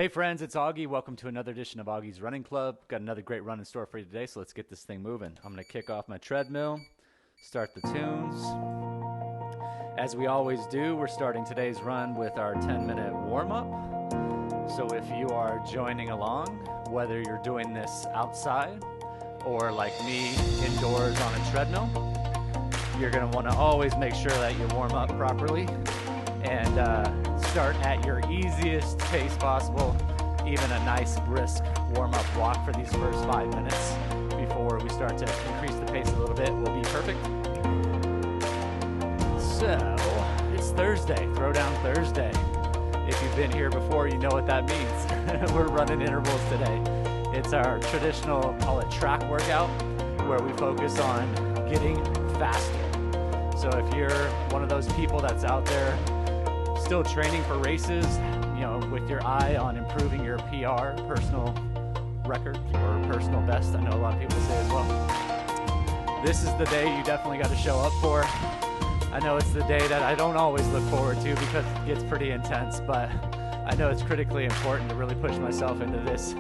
Hey friends, it's Augie. Welcome to another edition of Augie's Running Club. Got another great run in store for you today, so let's get this thing moving. I'm going to kick off my treadmill, start the tunes. As we always do, we're starting today's run with our 10-minute warm-up. So if you are joining along, whether you're doing this outside or like me, indoors on a treadmill, you're going to want to always make sure that you warm up properly and start at your easiest pace possible. Even a nice brisk warm-up walk for these first 5 minutes before we start to increase the pace a little bit will be perfect. So it's Thursday, Throwdown Thursday. If you've been here before, you know what that means. We're running intervals today. It's our traditional, call it track workout, where we focus on getting faster. So if you're one of those people that's out there still training for races, you know, with your eye on improving your PR, personal record, or personal best, I know a lot of people say as well, this is the day you definitely got to show up for. I know it's the day that I don't always look forward to because it gets pretty intense, but I know it's critically important to really push myself into this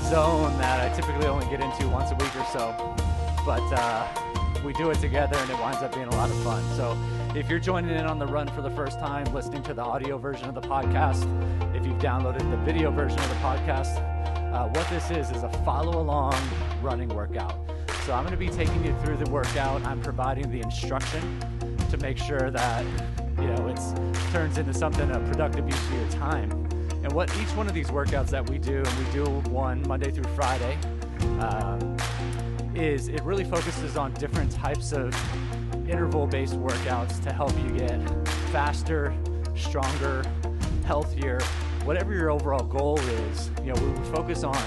zone that I typically only get into once a week or so. But we do it together and it winds up being a lot of fun. So if you're joining in on the run for the first time, listening to the audio version of the podcast, if you've downloaded the video version of the podcast, what this is a follow-along running workout. So I'm going to be taking you through the workout. I'm providing the instruction to make sure that, you know, it turns into something, a productive use of your time. And what each one of these workouts that we do, and we do one Monday through Friday, is it really focuses on different types of interval-based workouts to help you get faster, stronger, healthier, whatever your overall goal is. You know, we focus on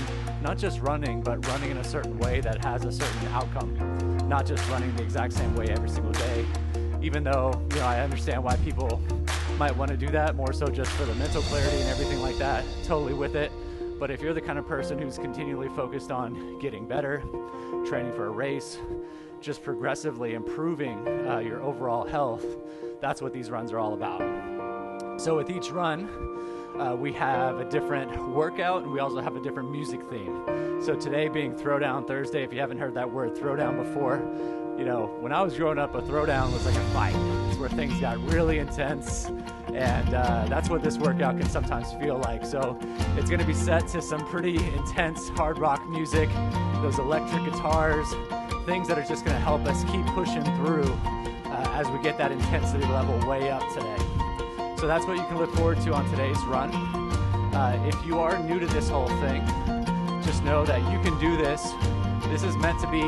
not just running, but running in a certain way that has a certain outcome, not just running the exact same way every single day. Even though, you know, I understand why people might want to do that, more so just for the mental clarity and everything like that, totally with it. But if you're the kind of person who's continually focused on getting better, training for a race, just progressively improving your overall health, that's what these runs are all about. So with each run, we have a different workout and we also have a different music theme. So today being Throwdown Thursday, if you haven't heard that word throwdown before, you know, when I was growing up, a throwdown was like a fight. It's where things got really intense, and that's what this workout can sometimes feel like. So it's going to be set to some pretty intense hard rock music, those electric guitars, things that are just going to help us keep pushing through as we get that intensity level way up today. So that's what you can look forward to on today's run. If you are new to this whole thing, just know that you can do this. This is meant to be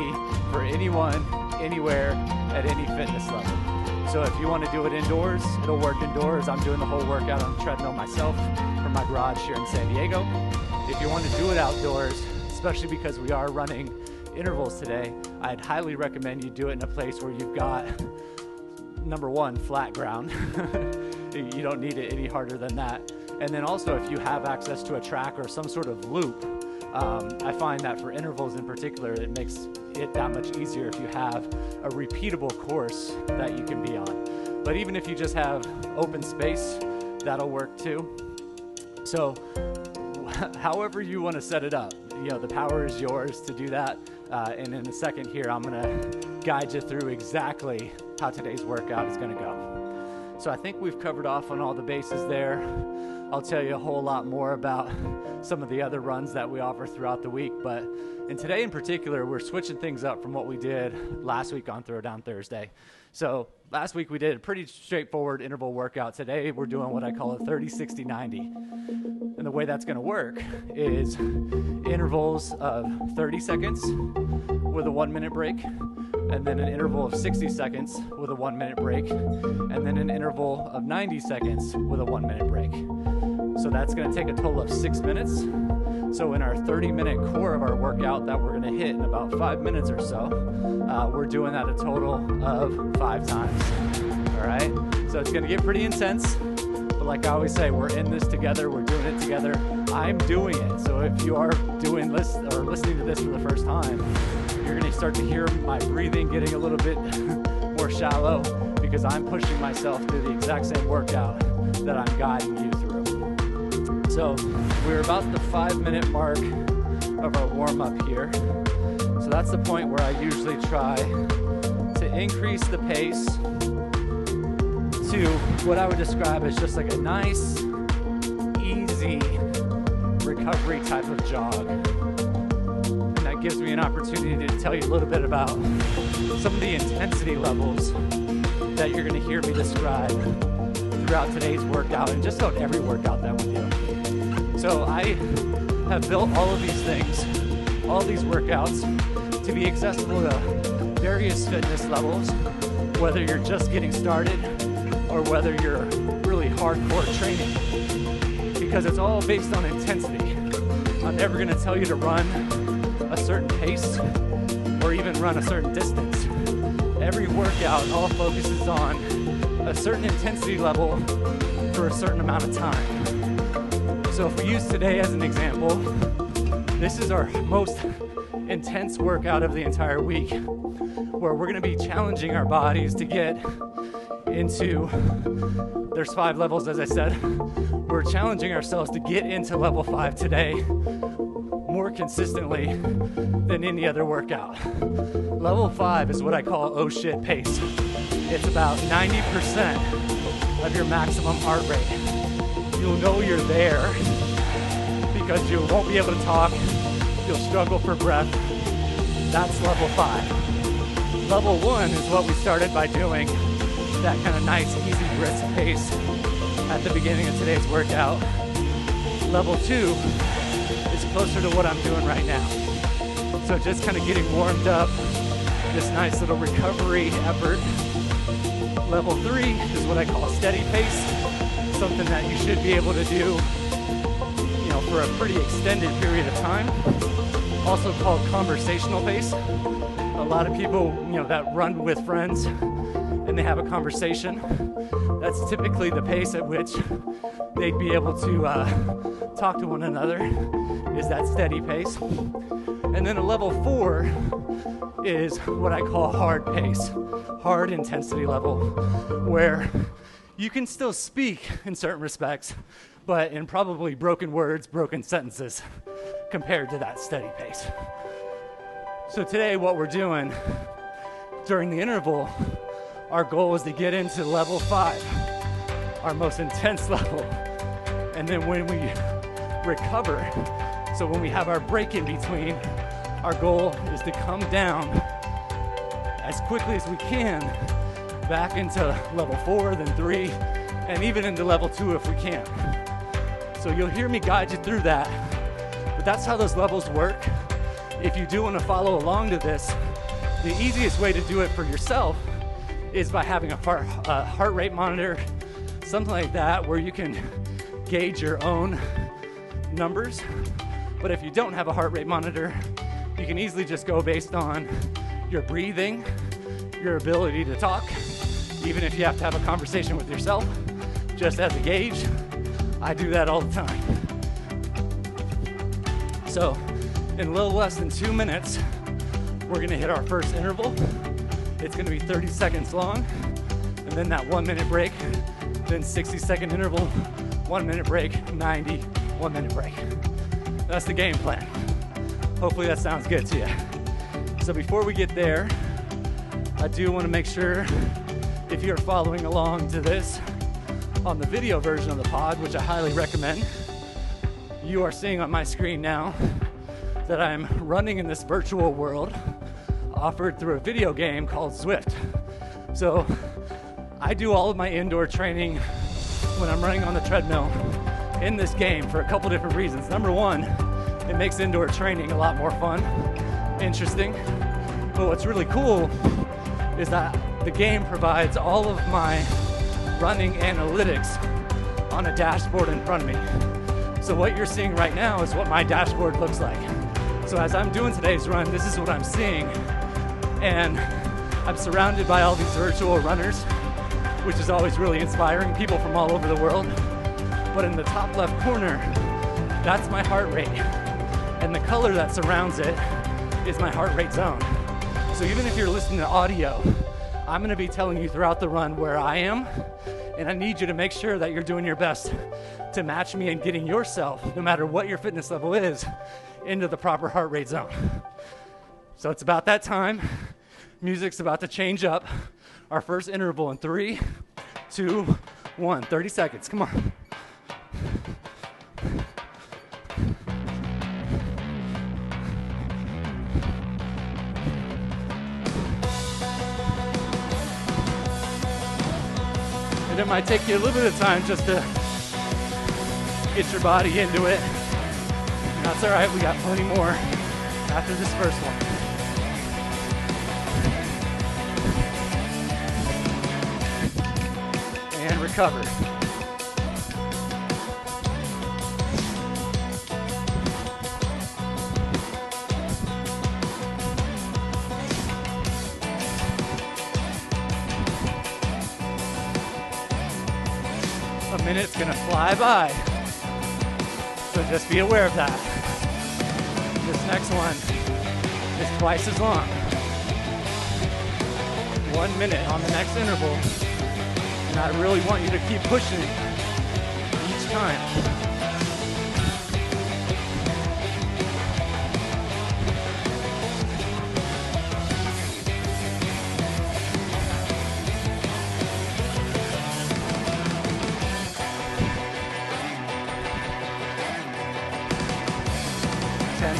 for anyone, anywhere, at any fitness level. So if you want to do it indoors, it'll work indoors. I'm doing the whole workout on the treadmill myself from my garage here in San Diego. If you want to do it outdoors, especially because we are running intervals today, I'd highly recommend you do it in a place where you've got, number one, flat ground. You don't need it any harder than that. And then also if you have access to a track or some sort of loop, I find that for intervals in particular, it makes it that much easier if you have a repeatable course that you can be on. But even if you just have open space, that'll work too. So however you want to set it up, you know, the power is yours to do that. And in a second here, I'm going to guide you through exactly how today's workout is going to go. So I think we've covered off on all the bases there. I'll tell you a whole lot more about some of the other runs that we offer throughout the week. And today in particular, we're switching things up from what we did last week on Throwdown Thursday. So last week we did a pretty straightforward interval workout. Today we're doing what I call a 30, 60, 90. And the way that's going to work is intervals of 30 seconds with a 1 minute break, and then an interval of 60 seconds with a 1 minute break, and then an interval of 90 seconds with a 1 minute break. So that's going to take a total of 6 minutes. So in our 30-minute core of our workout that we're going to hit in about 5 minutes or so, we're doing that a total of 5 times. All right? So it's going to get pretty intense. But like I always say, we're in this together. We're doing it together. I'm doing it. So if you are doing this or listening to this for the first time, you're going to start to hear my breathing getting a little bit more shallow because I'm pushing myself through the exact same workout that I'm guiding you through. So We're about the 5-minute mark of our warm-up here. So that's the point where I usually try to increase the pace to what I would describe as just like a nice, easy recovery type of jog. And that gives me an opportunity to tell you a little bit about some of the intensity levels that you're going to hear me describe throughout today's workout and just about every workout that we do. So I have built all of these things, all these workouts, to be accessible to various fitness levels, whether you're just getting started or whether you're really hardcore training, because it's all based on intensity. I'm never going to tell you to run a certain pace or even run a certain distance. Every workout all focuses on a certain intensity level for a certain amount of time. So if we use today as an example, this is our most intense workout of the entire week, where we're going to be challenging our bodies to get into, there's 5 levels as I said, we're challenging ourselves to get into level 5 today more consistently than any other workout. Level 5 is what I call oh shit pace. It's about 90% of your maximum heart rate. You'll know you're there because you won't be able to talk, you'll struggle for breath. That's level 5. Level 1 is what we started by doing that kind of nice, easy, brisk pace at the beginning of today's workout. Level 2 is closer to what I'm doing right now. So just kind of getting warmed up, this nice little recovery effort. Level 3 is what I call steady pace, something that you should be able to do, for a pretty extended period of time. Also called conversational pace. A lot of people, that run with friends and they have a conversation, that's typically the pace at which they'd be able to talk to one another, is that steady pace. And then a level 4 is what I call hard pace, hard intensity level, where you can still speak in certain respects, but in probably broken words, broken sentences compared to that steady pace. So today what we're doing during the interval, our goal is to get into level 5, our most intense level. And then when we recover, so when we have our break in between, our goal is to come down as quickly as we can back into level 4, then 3, and even into level 2 if we can. So you'll hear me guide you through that, but that's how those levels work. If you do want to follow along to this, the easiest way to do it for yourself is by having a heart rate monitor, something like that, where you can gauge your own numbers. But if you don't have a heart rate monitor, you can easily just go based on your breathing, your ability to talk, even if you have to have a conversation with yourself, just as a gauge. I do that all the time. So in a little less than 2 minutes, we're gonna hit our first interval. It's gonna be 30 seconds long, and then that 1 minute break, then 60-second interval, 1 minute break, 90, 1 minute break. That's the game plan. Hopefully that sounds good to you. So before we get there, I do wanna make sure, if you're following along to this on the video version of the pod, which I highly recommend, you are seeing on my screen now that I'm running in this virtual world offered through a video game called Zwift. So I do all of my indoor training when I'm running on the treadmill in this game for a couple different reasons. Number one, it makes indoor training a lot more fun, interesting. But what's really cool is that the game provides all of my running analytics on a dashboard in front of me. So what you're seeing right now is what my dashboard looks like. So as I'm doing today's run, this is what I'm seeing. And I'm surrounded by all these virtual runners, which is always really inspiring, people from all over the world. But in the top left corner, that's my heart rate. And the color that surrounds it is my heart rate zone. So even if you're listening to audio, I'm gonna be telling you throughout the run where I am, and I need you to make sure that you're doing your best to match me in getting yourself, no matter what your fitness level is, into the proper heart rate zone. So it's about that time. Music's about to change up. Our first interval in 3, 2, 1. 30 seconds. Come on. And it might take you a little bit of time just to get your body into it. And that's all right. We got plenty more after this first one. And recover. A minute's gonna fly by, so just be aware of that. This next one is twice as long. 1 minute on the next interval, and I really want you to keep pushing each time.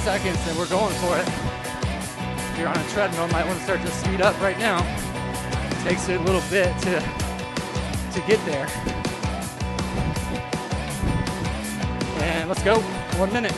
Seconds and we're going for it. If you're on a treadmill, might want to start to speed up right now. It takes it a little bit to get there. And let's go. 1 minute.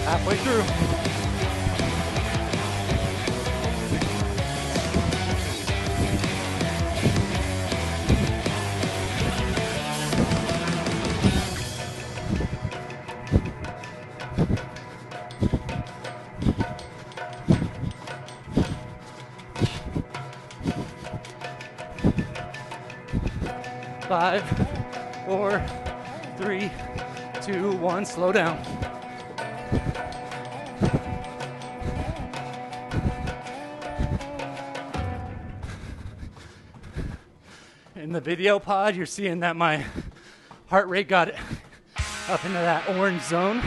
Halfway through. Five, 4, 3, 2, 1, slow down. In the video pod, you're seeing that my heart rate got up into that orange zone,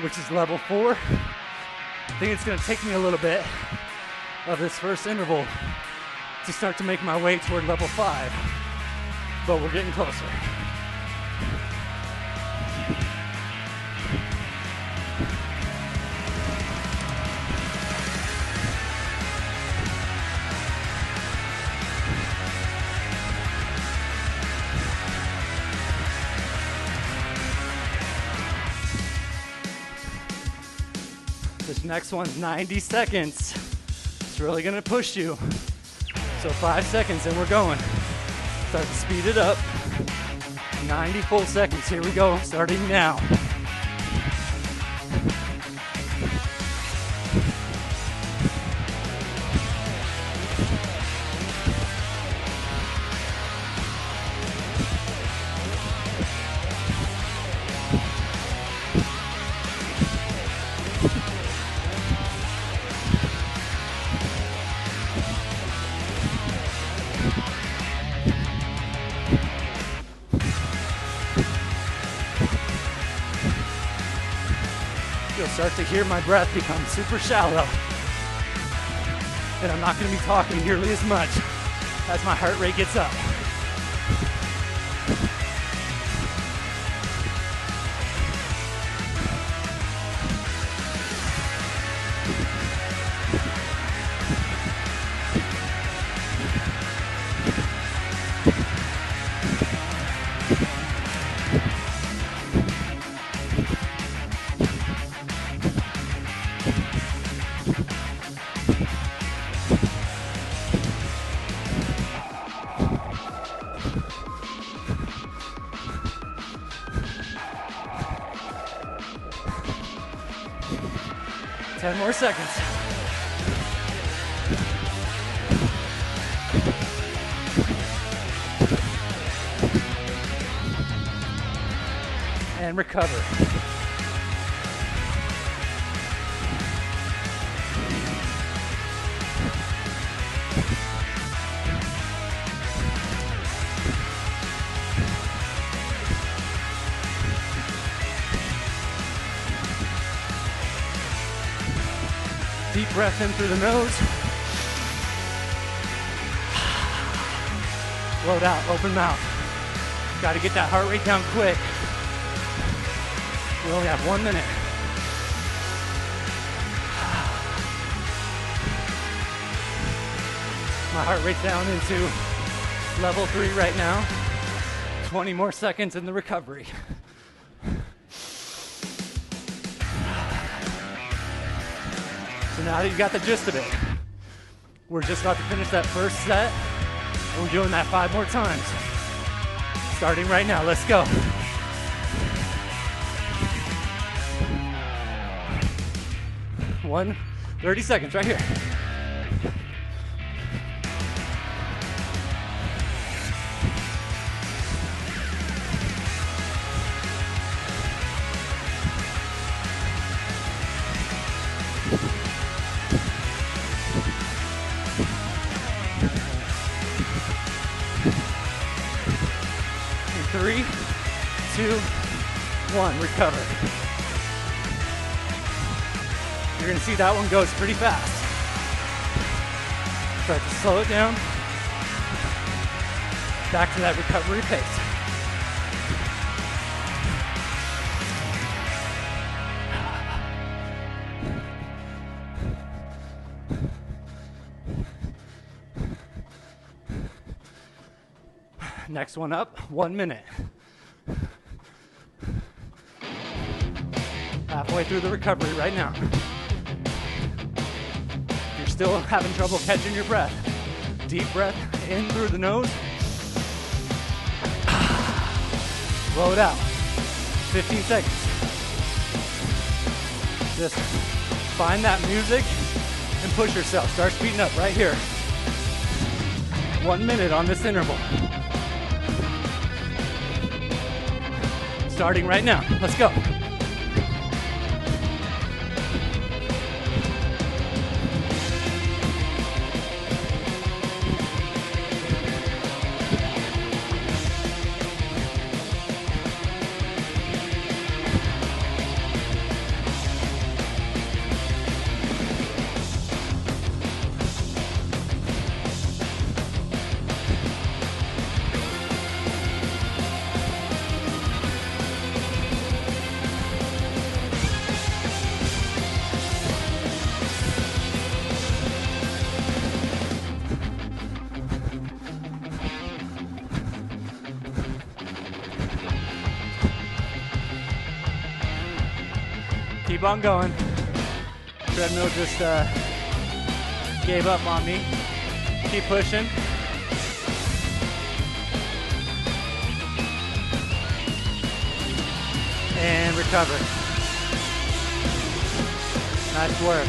which is level 4. I think it's gonna take me a little bit of this first interval to start to make my way toward level 5, but we're getting closer. This next one's 90 seconds. It's really gonna push you. So 5 seconds and we're going. Start to speed it up. 90 full seconds, here we go, starting now. You'll start to hear my breath become super shallow. And I'm not gonna be talking nearly as much as my heart rate gets up. 10 more seconds. And recover. Deep breath in through the nose. Float out, open mouth. Got to get that heart rate down quick. We only have 1 minute. My heart rate's down into level 3 right now. 20 more seconds in the recovery. So now that you got the gist of it, we're just about to finish that first set, and we're doing that 5 more times. Starting right now, let's go. One, 30 seconds right here. In 3, 2, 1, recover. You're gonna see that one goes pretty fast. Start to slow it down. Back to that recovery pace. Next one up, 1 minute. Halfway through the recovery right now. If you're still having trouble catching your breath, deep breath in through the nose. Blow it out. 15 seconds. Just find that music and push yourself. Start speeding up right here. 1 minute on this interval. Starting right now. Let's go. Keep on going. Treadmill just gave up on me. Keep pushing. And recover. Nice work.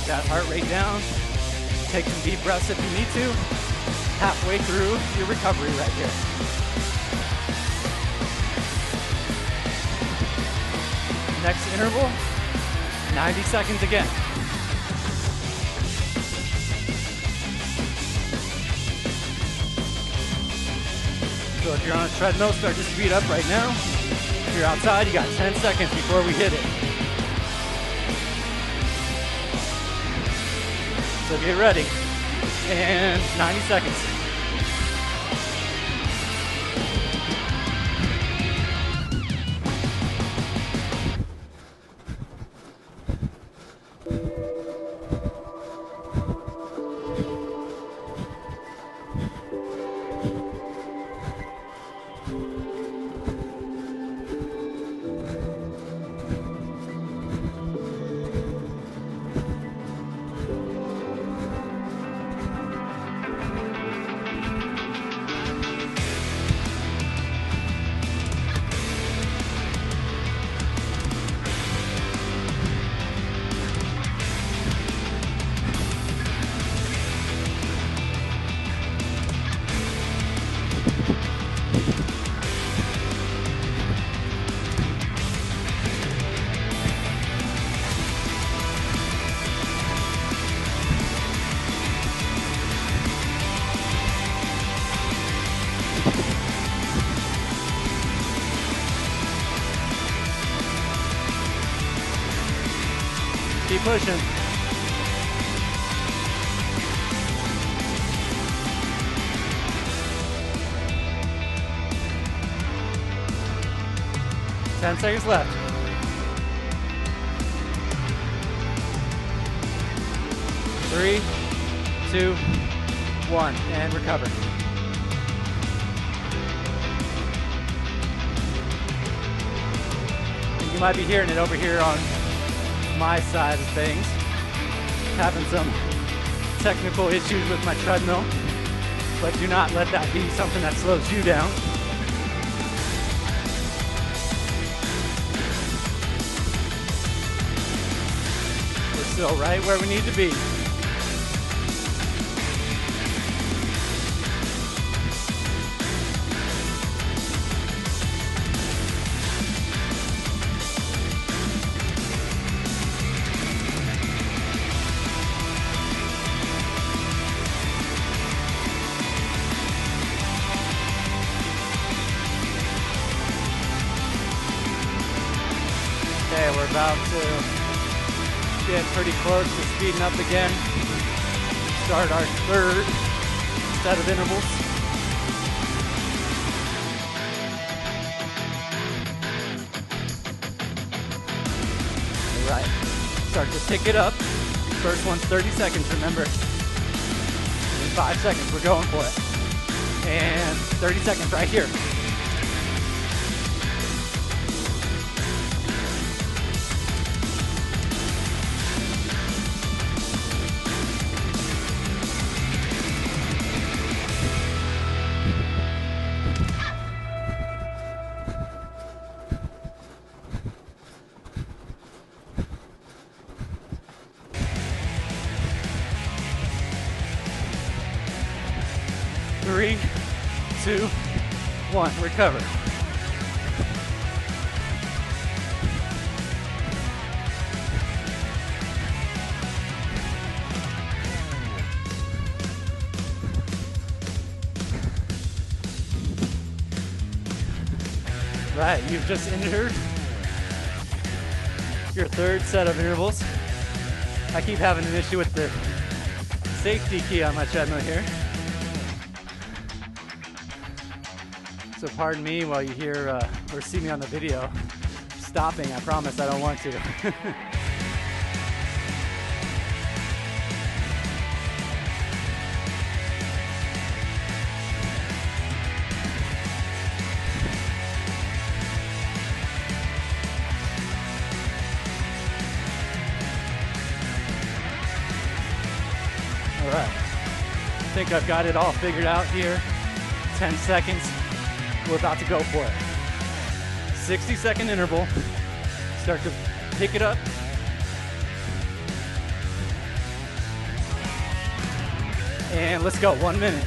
That heart rate down. Take some deep breaths if you need to. Halfway through your recovery right here. Next interval, 90 seconds again. So if you're on a treadmill, start to speed up right now. If you're outside, you got 10 seconds before we hit it. So get ready, and 90 seconds. pushing. Ten seconds left. 3, 2, 1, and recover. You might be hearing it over here on my side of things. Having some technical issues with my treadmill, but do not let that be something that slows you down. We're still right where we need to be. Okay, we're about to get pretty close to speeding up again. Start our third set of intervals. All right, start to pick it up. First one's 30 seconds, remember. In 5 seconds, we're going for it. And 30 seconds right here. Three, 2, 1, recover. Right, you've just entered your third set of intervals. I keep having an issue with the safety key on my treadmill here. So pardon me while you hear or see me on the video stopping. I promise I don't want to. All right, I think I've got it all figured out here. 10 seconds. We're about to go for it. 60-second interval. Start to pick it up. And let's go, 1 minute.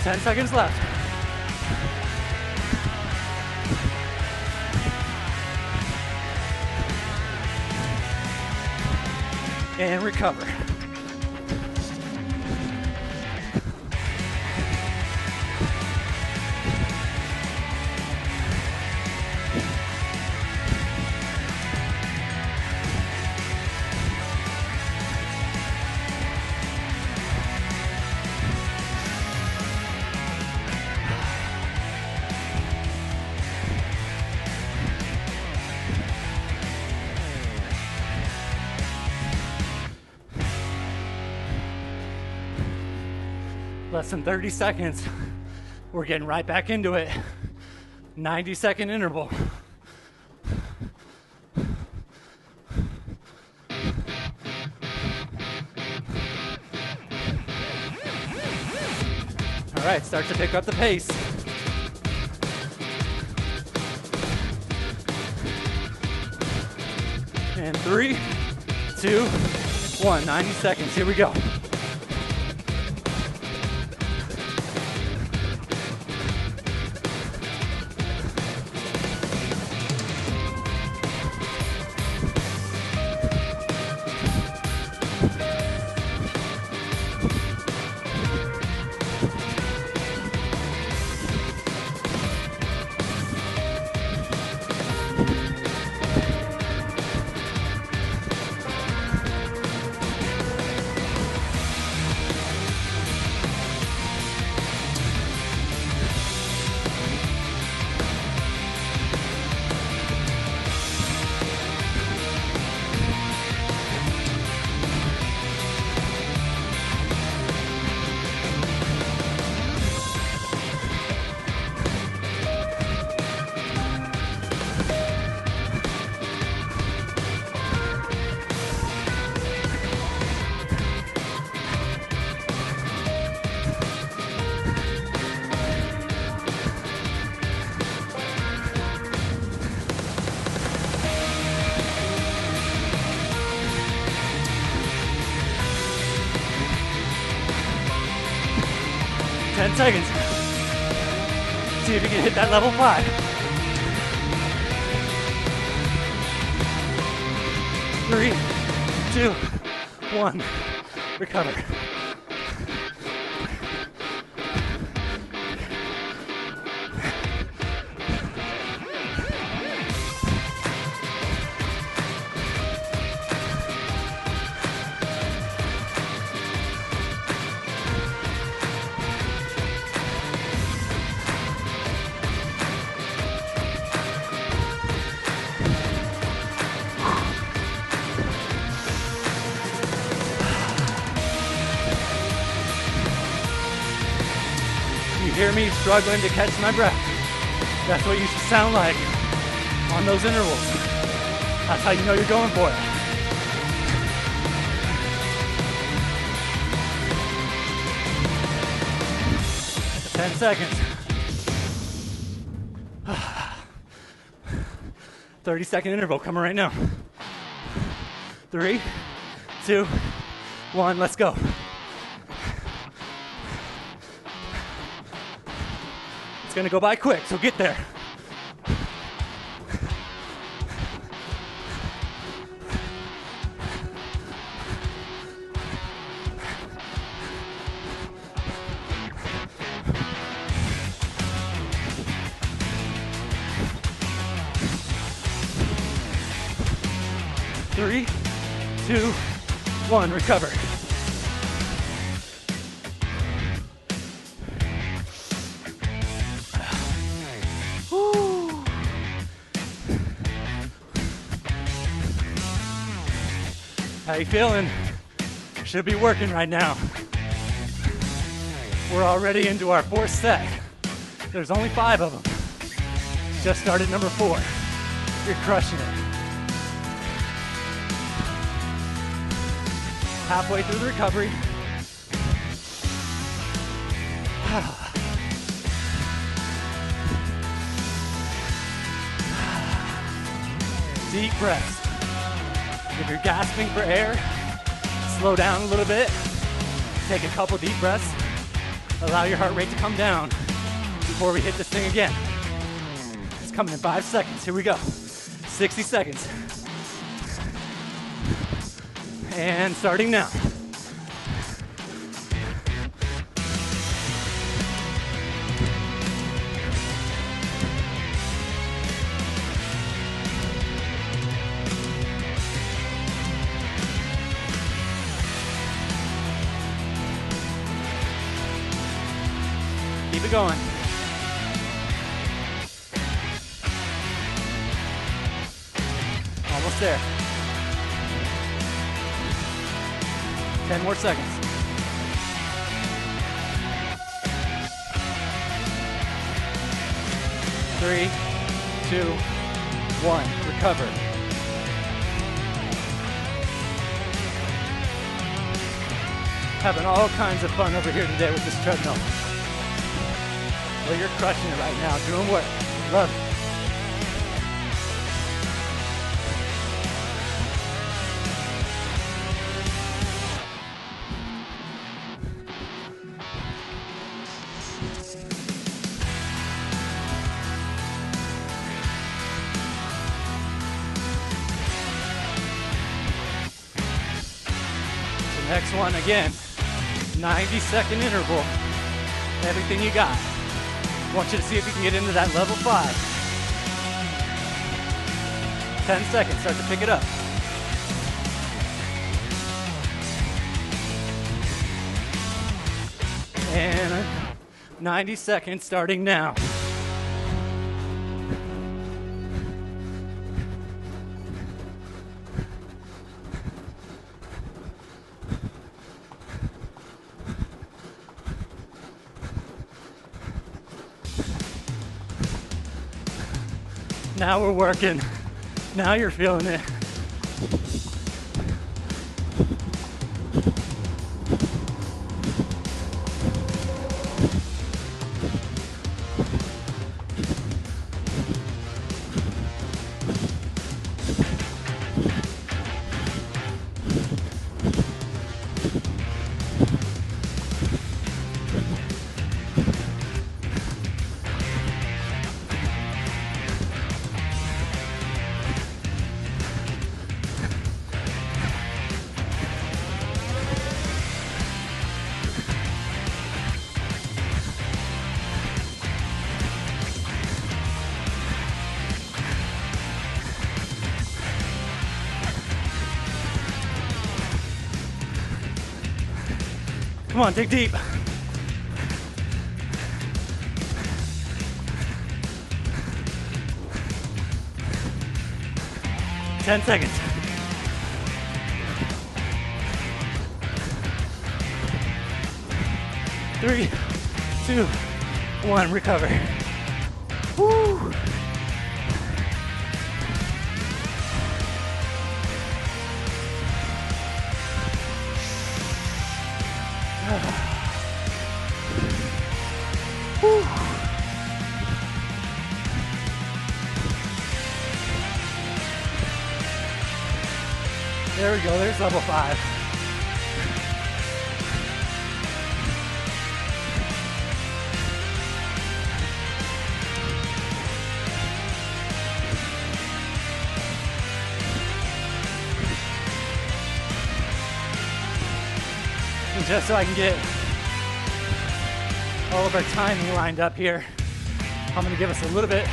Ten seconds left. And recover. Less than 30 seconds. We're getting right back into it. 90-second interval. right, start to pick up the pace. And 3, 2, 1, 90 seconds, here we go. Seconds. See if you can hit that level 5. 3, 2, 1. Recover. Hear me struggling to catch my breath. That's what you should sound like on those intervals. That's how you know you're going for it. 10 seconds. 30-second interval coming right now. 3, 2, 1, let's go. Gonna go by quick, so get there. Three, 2, 1, recover. How you feeling? Should be working right now. We're already into our 4th set. There's only 5 of them. Just started number 4. You're crushing it. Halfway through the recovery. Deep breaths. If you're gasping for air, slow down a little bit. Take a couple deep breaths. Allow your heart rate to come down before we hit this thing again. It's coming in 5 seconds. Here we go. 60 seconds. And starting now. Keep it going. Almost there. 10 more seconds. Three, 2, 1. Recover. Having all kinds of fun over here today with this treadmill. Well, you're crushing it right now, doing work. Love it. So next one again, 90-second interval. Everything you got. I want you to see if you can get into that level 5. 10 seconds, start to pick it up. And 90 seconds starting now. Now we're working. Now you're feeling it. Come on, dig deep. Ten seconds. 3, 2, 1, recover. Woo! Woo. There we go, there's level 5. And just so I can get all of our timing lined up here, I'm going to give us a little bit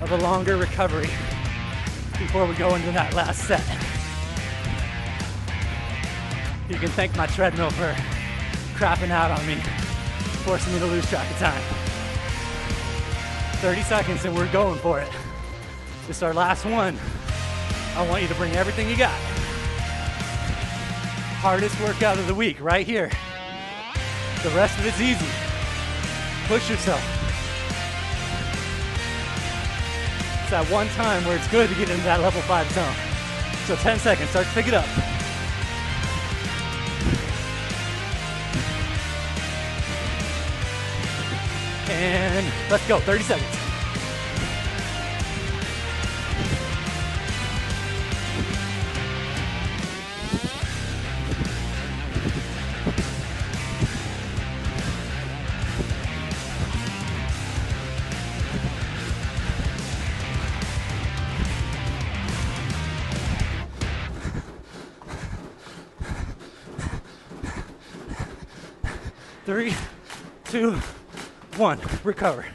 of a longer recovery before we go into that last set. You can thank my treadmill for crapping out on me, forcing me to lose track of time. 30 seconds and we're going for it. This is our last one. I want you to bring everything you got. Hardest workout of the week, right here. The rest of it's easy. Push yourself. It's that one time where it's good to get into that level 5 zone. So 10 seconds, start to pick it up. And let's go, 30 seconds. Three, 2, 1, recover.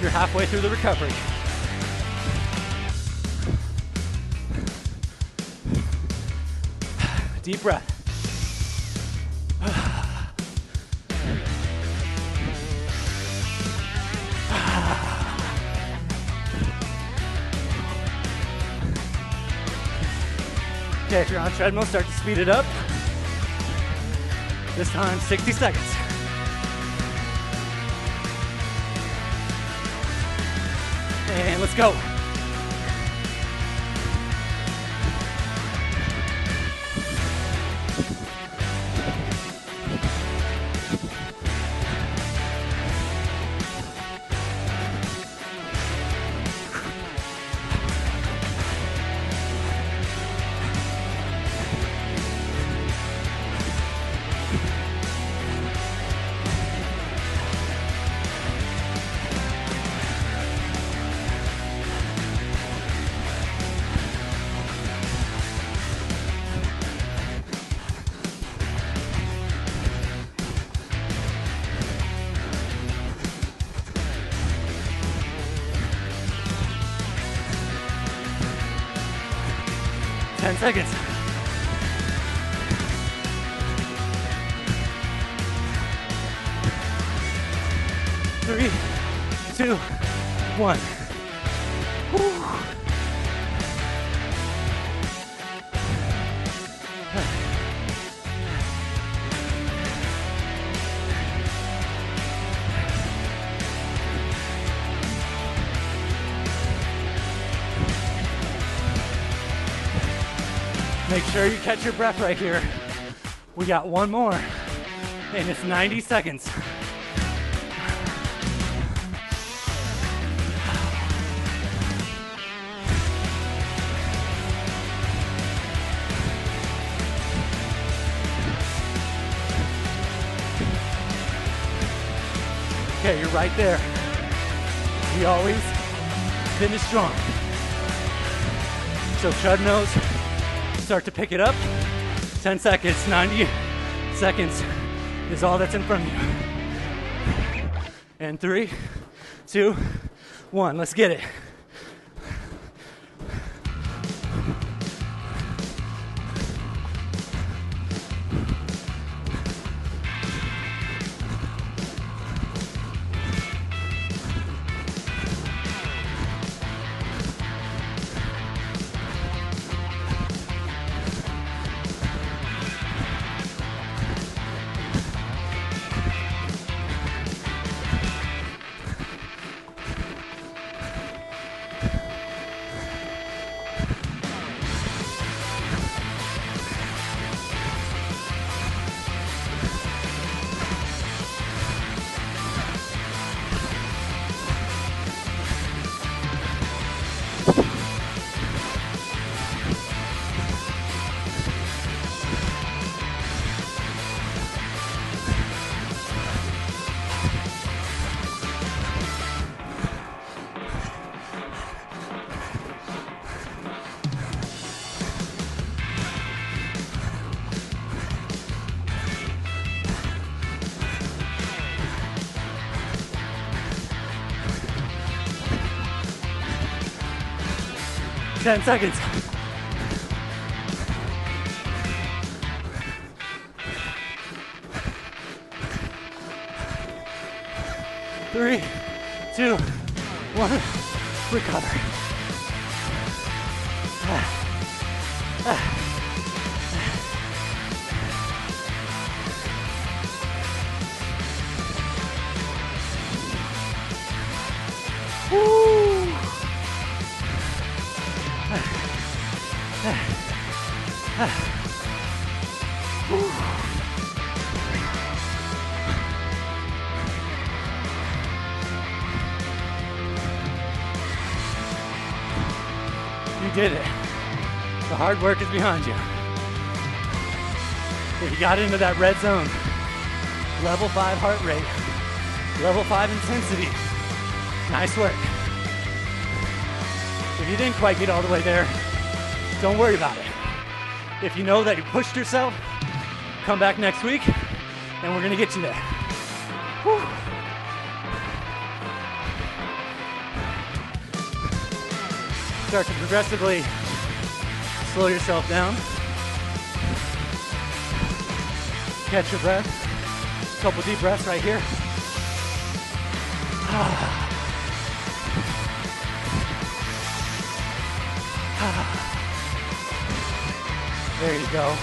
You're halfway through the recovery. Deep breath. Okay, if you're on treadmill, start to speed it up. This time, 60 seconds. And let's go. Seconds. 3, 2, 1. Woo. Make sure you catch your breath right here. We got one more, and it's 90 seconds. Okay, you're right there. We always finish strong. So treadmills, start to pick it up. 10 seconds, 90 seconds is all that's in front of you. And 3, 2, 1, let's get it. Ten seconds. Three, 2, 1, recover. Woo! You did it. The hard work is behind you. You got into that red zone. Level 5 heart rate. Level 5 intensity. Nice work. If you didn't quite get all the way there, don't worry about it. If you know that you pushed yourself, come back next week and we're gonna get you there. Whew. Start to progressively slow yourself down. Catch your breath. A couple deep breaths right here. There you go.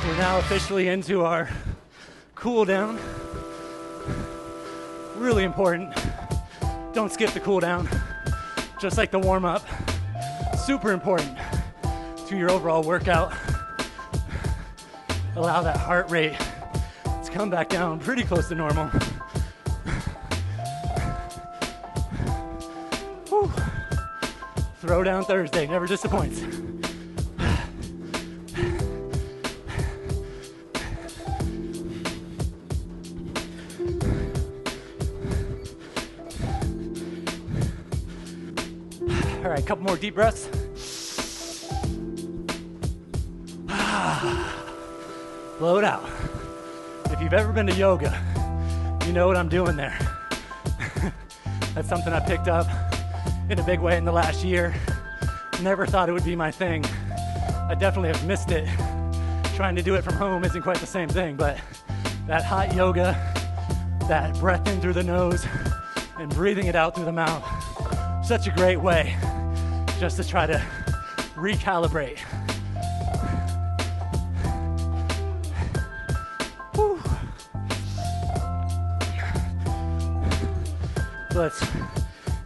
We're now officially into our cool down. Really important. Don't skip the cool down. Just like the warm up. Super important to your overall workout. Allow that heart rate to come back down pretty close to normal. Whew. Throwdown Thursday, never disappoints. All right, a couple more deep breaths. Blow it out. If you've ever been to yoga, you know what I'm doing there. That's something I picked up in a big way in the last year. Never thought it would be my thing. I definitely have missed it. Trying to do it from home isn't quite the same thing, but that hot yoga, that breath in through the nose and breathing it out through the mouth, such a great way just to try to recalibrate. Whew. Let's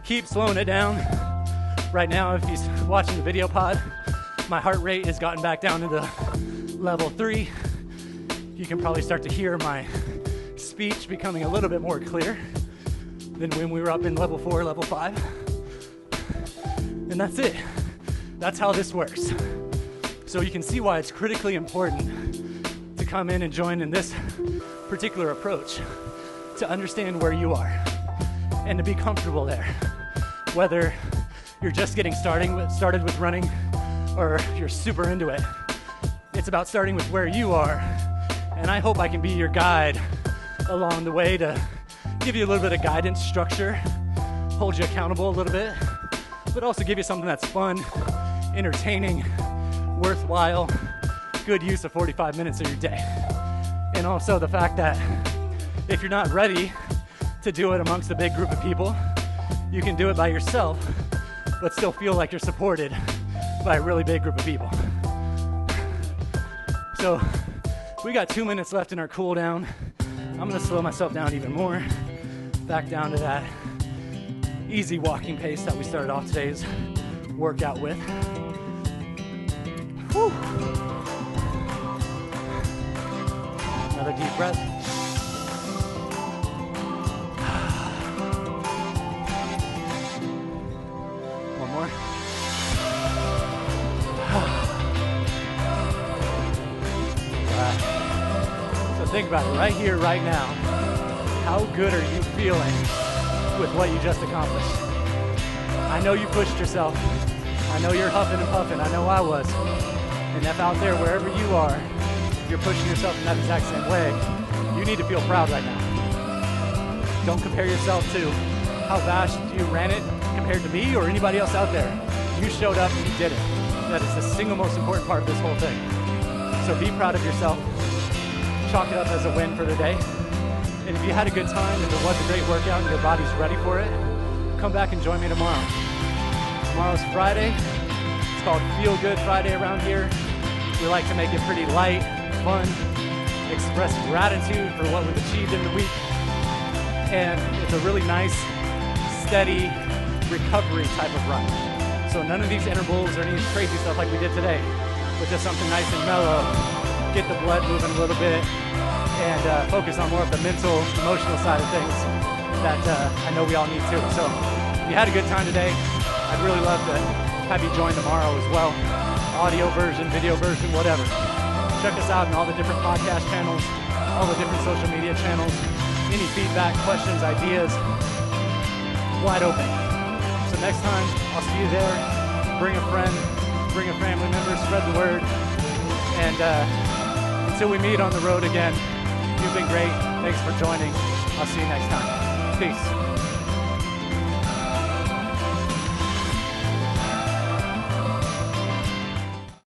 keep slowing it down. Right now, if he's watching the video pod, my heart rate has gotten back down into level 3. You can probably start to hear my speech becoming a little bit more clear than when we were up in level 4, level 5. And that's it. That's how this works. So you can see why it's critically important to come in and join in this particular approach, to understand where you are and to be comfortable there. Whether you're just getting started with running or you're super into it, it's about starting with where you are. And I hope I can be your guide along the way to give you a little bit of guidance, structure, hold you accountable a little bit, but also give you something that's fun, entertaining, worthwhile, good use of 45 minutes of your day. And also the fact that if you're not ready to do it amongst a big group of people, you can do it by yourself, but still feel like you're supported by a really big group of people. So we got 2 minutes left in our cool down. I'm gonna slow myself down even more, back down to that easy walking pace that we started off today's workout with. Whew. Another deep breath. One more. So think about it right here, right now. How good are you feeling with what you just accomplished? I know you pushed yourself. I know you're huffing and puffing. I know I was. And if out there, wherever you are, you're pushing yourself in that exact same way, you need to feel proud right now. Don't compare yourself to how fast you ran it compared to me or anybody else out there. You showed up and you did it. That is the single most important part of this whole thing. So be proud of yourself. Chalk it up as a win for the day. And if you had a good time and it was a great workout and your body's ready for it, come back and join me tomorrow. Tomorrow's Friday. It's called Feel Good Friday around here. We like to make it pretty light, fun, express gratitude for what we've achieved in the week. And it's a really nice, steady recovery type of run. So none of these intervals or any crazy stuff like we did today, but just something nice and mellow, get the blood moving a little bit, and focus on more of the mental, emotional side of things that I know we all need too. So if you had a good time today, I'd really love to have you join tomorrow as well. Audio version, video version, whatever. Check us out on all the different podcast channels, all the different social media channels. Any feedback, questions, ideas, wide open. So next time, I'll see you there. Bring a friend, bring a family member, spread the word. And until we meet on the road again, you've been great. Thanks for joining. I'll see you next time. Peace.